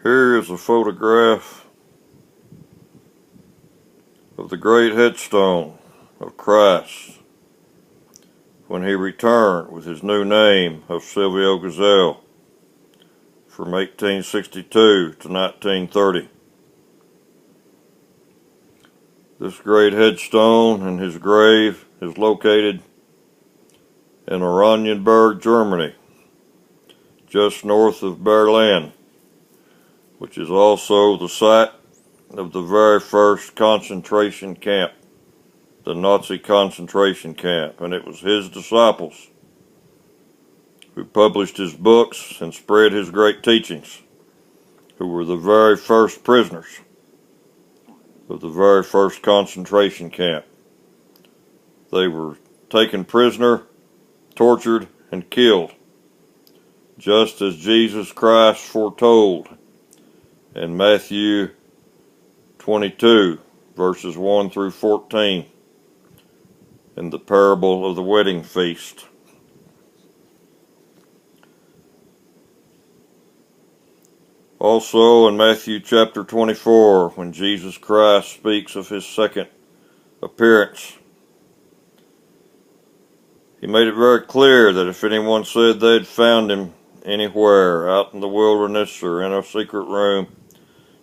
Here is a photograph of the great headstone of Christ when he returned with his new name of Silvio Gesell from 1862 to 1930. This great headstone and his grave is located in Oranienburg, Germany, just north of Berlin, which is also the site of the very first concentration camp, the Nazi concentration camp, and it was his disciples who published his books and spread his great teachings, who were the very first prisoners of the very first concentration camp. They were taken prisoner, tortured, and killed, just as Jesus Christ foretold in Matthew 22, verses 1 through 14, in the parable of the wedding feast. Also in Matthew chapter 24, when Jesus Christ speaks of his second appearance, he made it very clear that if anyone said they'd found him anywhere, out in the wilderness or in a secret room,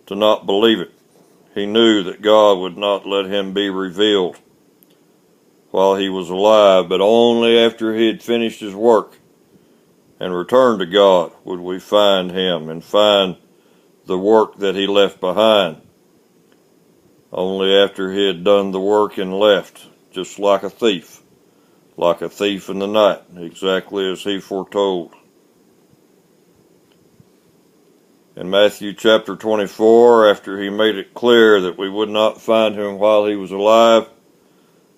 to not believe it. He knew that God would not let him be revealed while he was alive, but only after he had finished his work and returned to God would we find him and find the work that he left behind. Only after he had done the work and left, just like a thief in the night, exactly as he foretold. In Matthew chapter 24, after he made it clear that we would not find him while he was alive,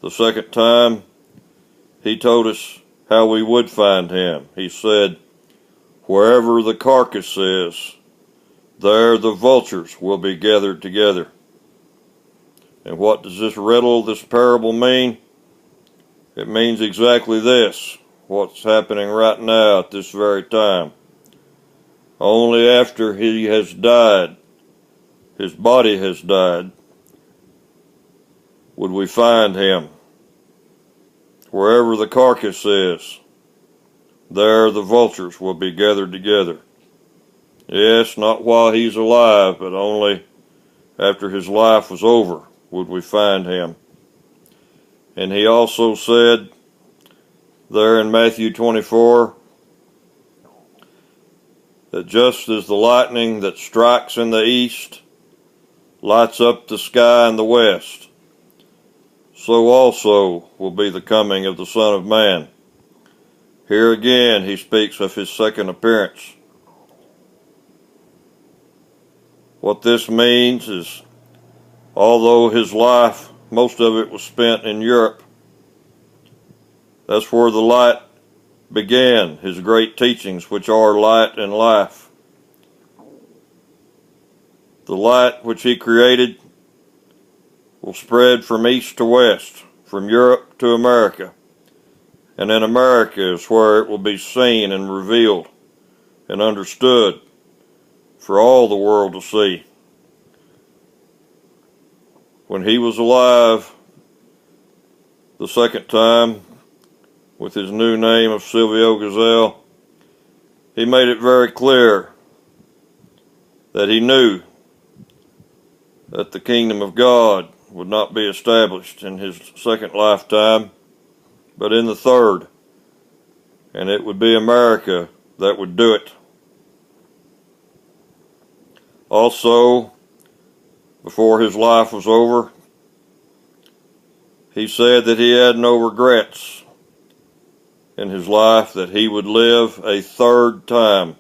the second time, he told us how we would find him. He said, "Wherever the carcass is, there the vultures will be gathered together." And what does this riddle, this parable mean? It means exactly this, what's happening right now at this very time. Only after he has died, his body has died, would we find him. Wherever the carcass is, there the vultures will be gathered together. Yes, not while he's alive, but only after his life was over would we find him. And he also said there in Matthew 24, that just as the lightning that strikes in the east lights up the sky in the west, so also will be the coming of the Son of Man. Here again he speaks of his second appearance. What this means is, although his life, most of it was spent in Europe, that's where the light began, his great teachings, which are light and life. The light which he created will spread from east to west, from Europe to America. And in America is where it will be seen and revealed and understood for all the world to see. When he was alive the second time, with his new name of Silvio Gesell, he made it very clear that he knew that the kingdom of God would not be established in his second lifetime, but in the third, and it would be America that would do it. Also, before his life was over, he said that he had no regrets in his life, that he would live a third time.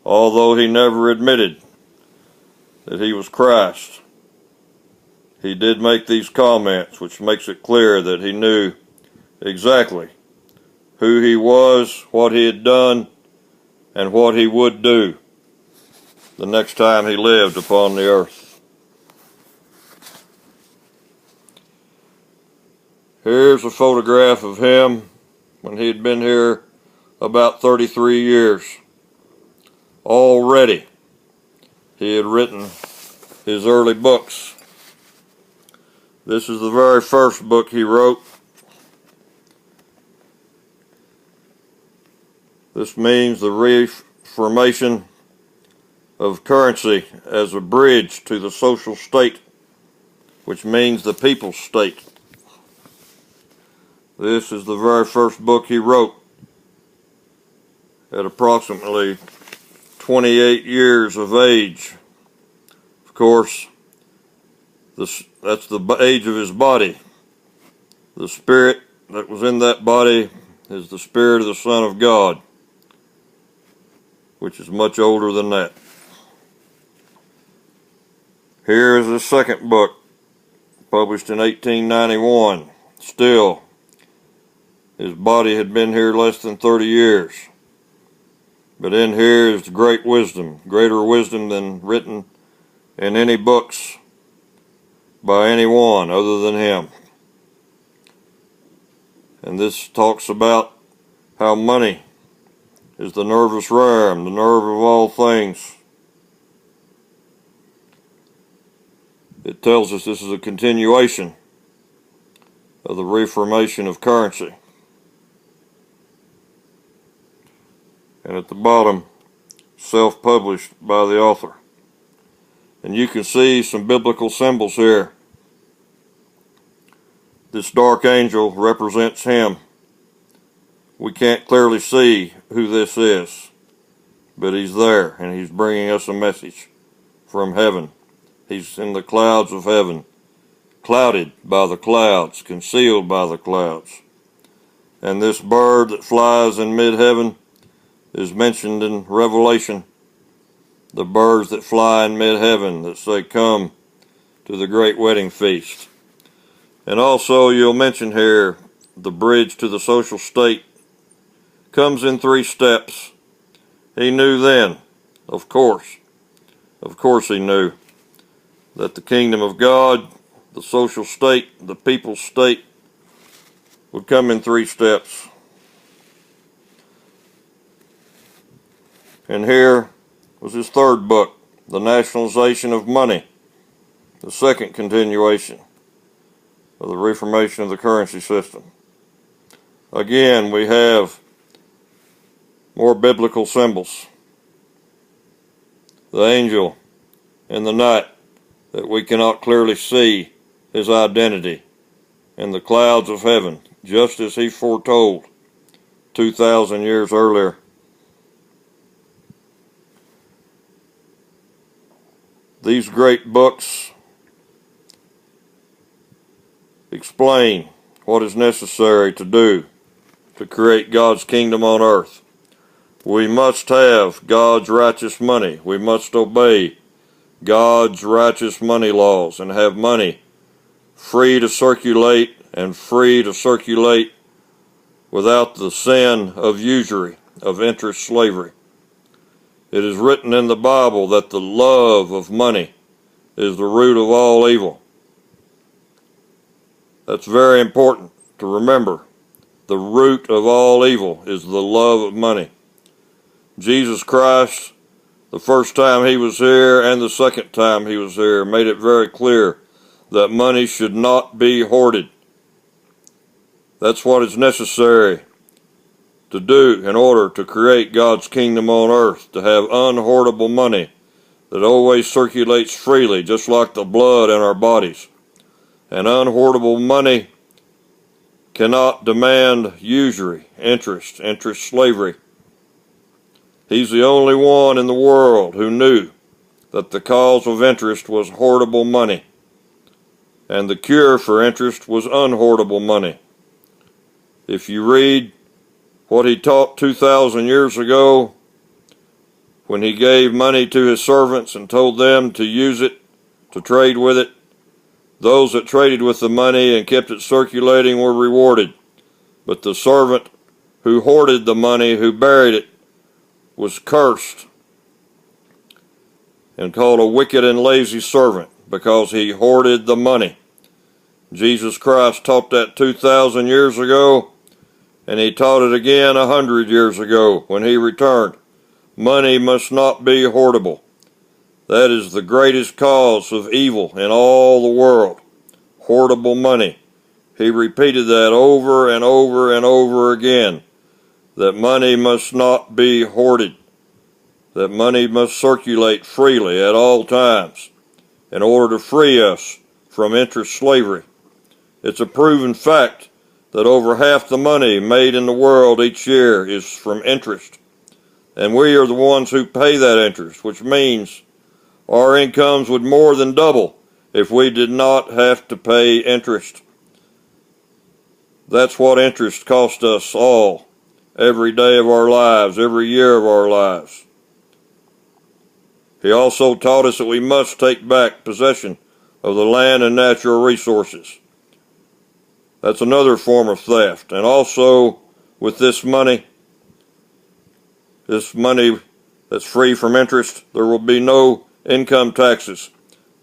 Although he never admitted that he was Christ, he did make these comments, which makes it clear that he knew exactly who he was, what he had done, and what he would do the next time he lived upon the earth. Here's a photograph of him when he had been here about 33 years. Already he had written his early books. This is the very first book he wrote. This means the reformation of currency as a bridge to the social state, which means the people's state. This is the very first book he wrote at approximately 28 years of age. Of course, that's the age of his body. The spirit that was in that body is the spirit of the Son of God, which is much older than that. Here is his second book, published in 1891. Still, his body had been here less than 30 years. But in here is great wisdom, greater wisdom than written in any books by anyone other than him. And this talks about how money is the nervous ram, the nerve of all things. It tells us this is a continuation of the reformation of currency. And at the bottom, self-published by the author. And you can see some biblical symbols here. This dark angel represents him. We can't clearly see who this is, but he's there, and he's bringing us a message from heaven. He's in the clouds of heaven, clouded by the clouds, concealed by the clouds. And this bird that flies in mid-heaven is mentioned in Revelation. The birds that fly in mid-heaven that say, "Come to the great wedding feast." And also you'll mention here the bridge to the social state comes in 3 steps. He knew then, of course he knew that the kingdom of God, the social state, the people's state would come in 3 steps. And here was his third book, The Nationalization of Money, the second continuation of the reformation of the currency system. Again, we have more biblical symbols. The angel in the night that we cannot clearly see his identity in the clouds of heaven, just as he foretold 2,000 years earlier. These great books explain what is necessary to do to create God's kingdom on earth. We must have God's righteous money. We must obey God's righteous money laws and have money free to circulate and free to circulate without the sin of usury, of interest slavery. It is written in the Bible that the love of money is the root of all evil. That's very important to remember. The root of all evil is the love of money. Jesus Christ, the first time he was here and the second time he was here, made it very clear that money should not be hoarded. That's what is necessary to do in order to create God's kingdom on earth, to have unhoardable money that always circulates freely, just like the blood in our bodies. And unhoardable money cannot demand usury, interest slavery. He's the only one in the world who knew that the cause of interest was hoardable money, and the cure for interest was unhoardable money. If you read what he taught 2,000 years ago, when he gave money to his servants and told them to use it, to trade with it, those that traded with the money and kept it circulating were rewarded. But the servant who hoarded the money, who buried it, was cursed and called a wicked and lazy servant because he hoarded the money. Jesus Christ taught that 2,000 years ago, and he taught it again 100 years ago when he returned. Money must not be hoardable. That is the greatest cause of evil in all the world. Hoardable money. He repeated that over and over and over again, that money must not be hoarded, that money must circulate freely at all times in order to free us from interest slavery. It's a proven fact that over half the money made in the world each year is from interest, and we are the ones who pay that interest, which means our incomes would more than double if we did not have to pay interest. That's what interest costs us all, every day of our lives, every year of our lives. He also taught us that we must take back possession of the land and natural resources. That's another form of theft. And also, with this money that's free from interest, there will be no income taxes.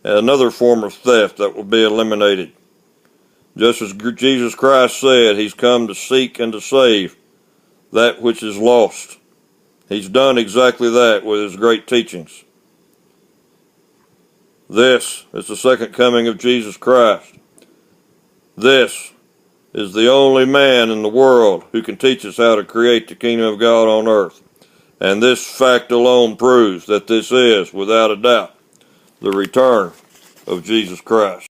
Another form of theft that will be eliminated. Just as Jesus Christ said, He's come to seek and to save that which is lost. He's done exactly that with His great teachings. This is the second coming of Jesus Christ. This is the only man in the world who can teach us how to create the kingdom of God on earth. And this fact alone proves that this is, without a doubt, the return of Jesus Christ.